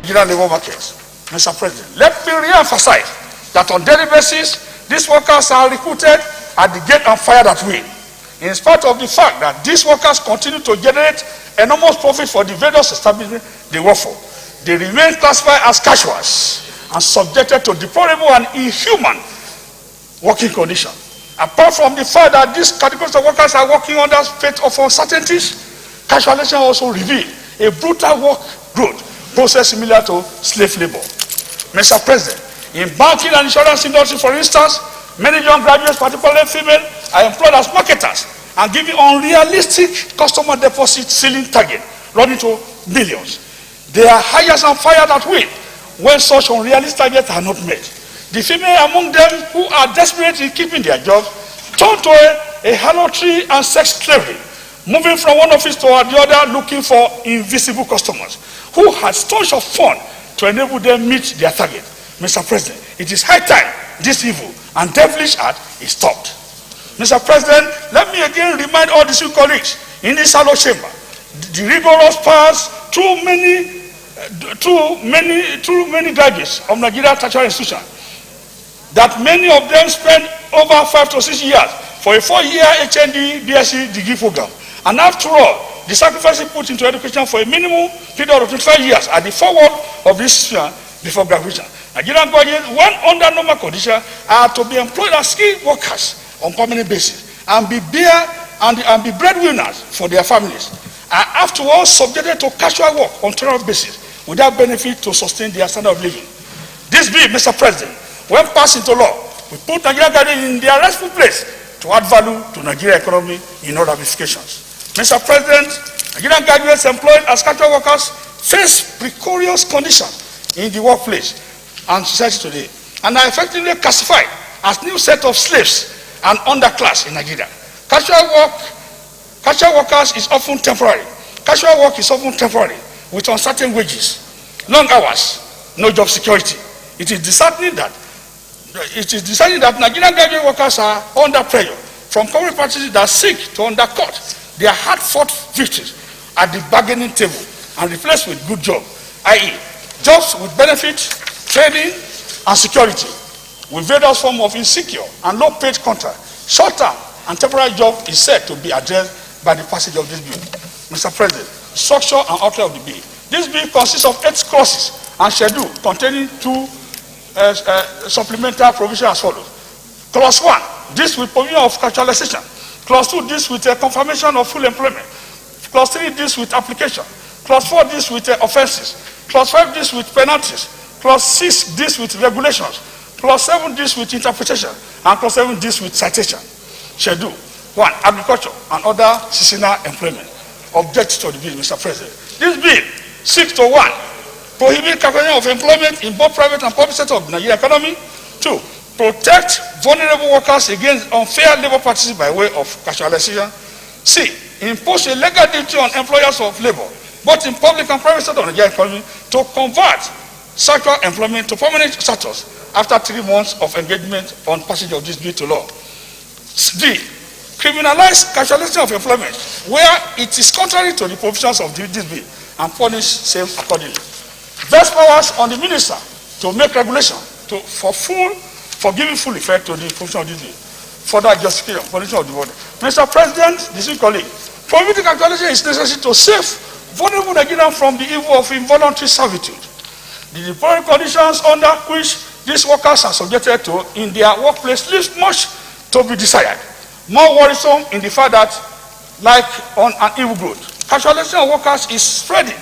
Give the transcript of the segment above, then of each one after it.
Nigerian labor markets. Mr. President, let me re-emphasize that on daily basis, these workers are recruited at the gate and fired at will. In spite of the fact that these workers continue to generate enormous profit for the various establishments they work for, they remain classified as casuals and subjected to deplorable and inhuman working conditions. Apart from the fact that these categories of workers are working under state of uncertainties, casualization also reveals a brutal work growth process similar to slave labor. Mr. President, in banking and insurance industry, for instance, many young graduates, particularly female, are employed as marketers and given unrealistic customer deposit ceiling target running to millions. They are hired and fired at will when such unrealistic targets are not met. The female among them who are desperate in keeping their jobs turn to a harlotry and sex slavery, moving from one office to the other looking for invisible customers who had stores of fun to enable them meet their target. Mr. President, it is high time this evil and devilish act is stopped. Mr. President, let me again remind all the new colleagues in this shallow chamber the rigorous paths through many graduates of Nigerian tertiary institutions, that many of them spend over 5 to 6 years for a 4-year HND BSc degree program. And after all, the sacrifices put into education for a minimum period of 25 years at the forward of this institution before graduation. Nigerian graduates, when under normal conditions, are to be employed as skilled workers on permanent basis and be breadwinners for their families, are afterwards subjected to casual work on temporary basis without benefit to sustain their standard of living. This bill, Mr. President, when passed into law, we put Nigerian graduates in their rightful place to add value to Nigerian economy in all ramifications. Mr. President, Nigerian graduates employed as casual workers face precarious conditions in the workplace and society today, and are effectively classified as new set of slaves and underclass in Nigeria. Casual workers is often temporary. Casual work is often temporary with uncertain wages, long hours, no job security. It is disheartening that Nigerian graduate workers are under pressure from corporate practices that seek to undercut their hard-fought victories at the bargaining table and replace with good job, i.e., jobs with benefit, training, and security, with various forms of insecure and low-paid contract. Short-term and temporary job is said to be addressed by the passage of this bill. Mr. President, structure and outline of the bill. This bill consists of 8 clauses and schedule containing 2 supplemental provisions as follows. Clause 1 deals with provision of casualization. Clause 2 deals with confirmation of full employment. Clause 3 deals with application. Clause 4 deals with offenses. Clause 5 deals with penalties. Clause 6 deals with regulations. Clause 7 deals with interpretation. And Clause 7 deals with citation. Schedule 1, agriculture and other seasonal employment. Object to the bill, Mr. President. This bill seeks to 1, prohibit capacity of employment in both private and public sector of the Nigerian economy. 2, protect vulnerable workers against unfair labor practices by way of casualization. C, impose a legal duty on employers of labor, both in public and private sector of the Nigerian economy, to convert sexual employment to permanent status after 3 months of engagement on passage of this bill to law. D, criminalize casualization of employment where it is contrary to the provisions of this bill and punish same accordingly. Vest powers on the minister to make regulation for giving full effect to the provision of this bill. Further justification, position of the body. Mr. President, distinguished colleague, prohibiting casualization is necessary to save vulnerable Nigerians from the evil of involuntary servitude. The deplorable conditions under which these workers are subjected to in their workplace leaves much to be desired. More worrisome in the fact that, like on an evil growth, casualization of workers is spreading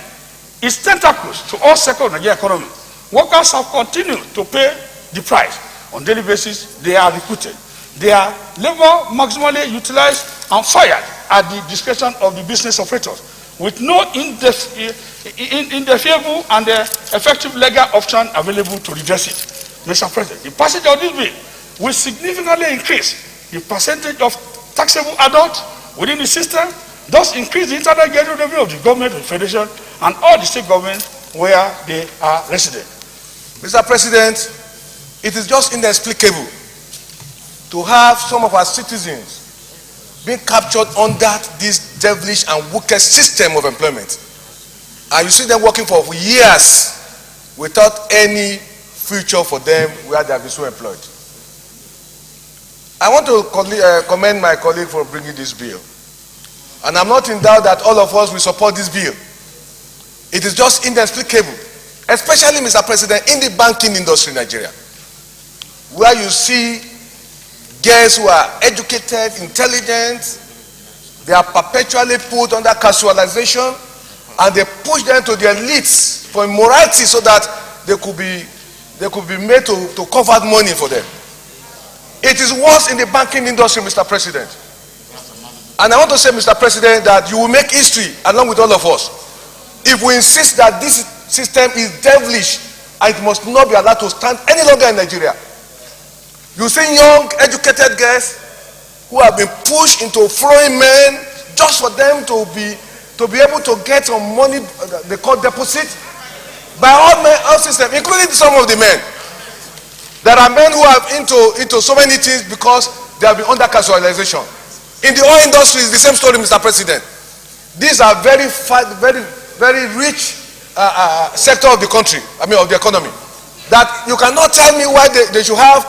its tentacles to all sectors of the Nigerian economy. Workers have continued to pay the price. On daily basis, they are recruited. Their labor maximally utilized and fired at the discretion of the business operators, with no indefeasible and effective legal option available to redress it. Mr. President, the passage of this bill will significantly increase the percentage of taxable adults within the system, thus increase the internal general revenue of the government, the federation, and all the state governments where they are resident. Mr. President, it is just inexplicable to have some of our citizens being captured under this devilish and wicked system of employment. And you see them working for years without any future for them where they have been so employed. I want to commend my colleague for bringing this bill. And I'm not in doubt that all of us will support this bill. It is just inexplicable, especially, Mr. President, in the banking industry in Nigeria, where you see girls who are educated, intelligent, they are perpetually put under casualization, and they push them to the elites for immorality so that they could be made to cover money for them. It is worse in the banking industry, Mr. President. And I want to say, Mr. President, that you will make history along with all of us if we insist that this system is devilish and it must not be allowed to stand any longer in Nigeria. You see young, educated girls who have been pushed into throwing men just for them to be able to get some money they call deposit by all systems, including some of the men. There are men who are into so many things because they have been under casualization. In the oil industry, it's the same story, Mr. President. These are very rich sector of the country, of the economy. That you cannot tell me why they should have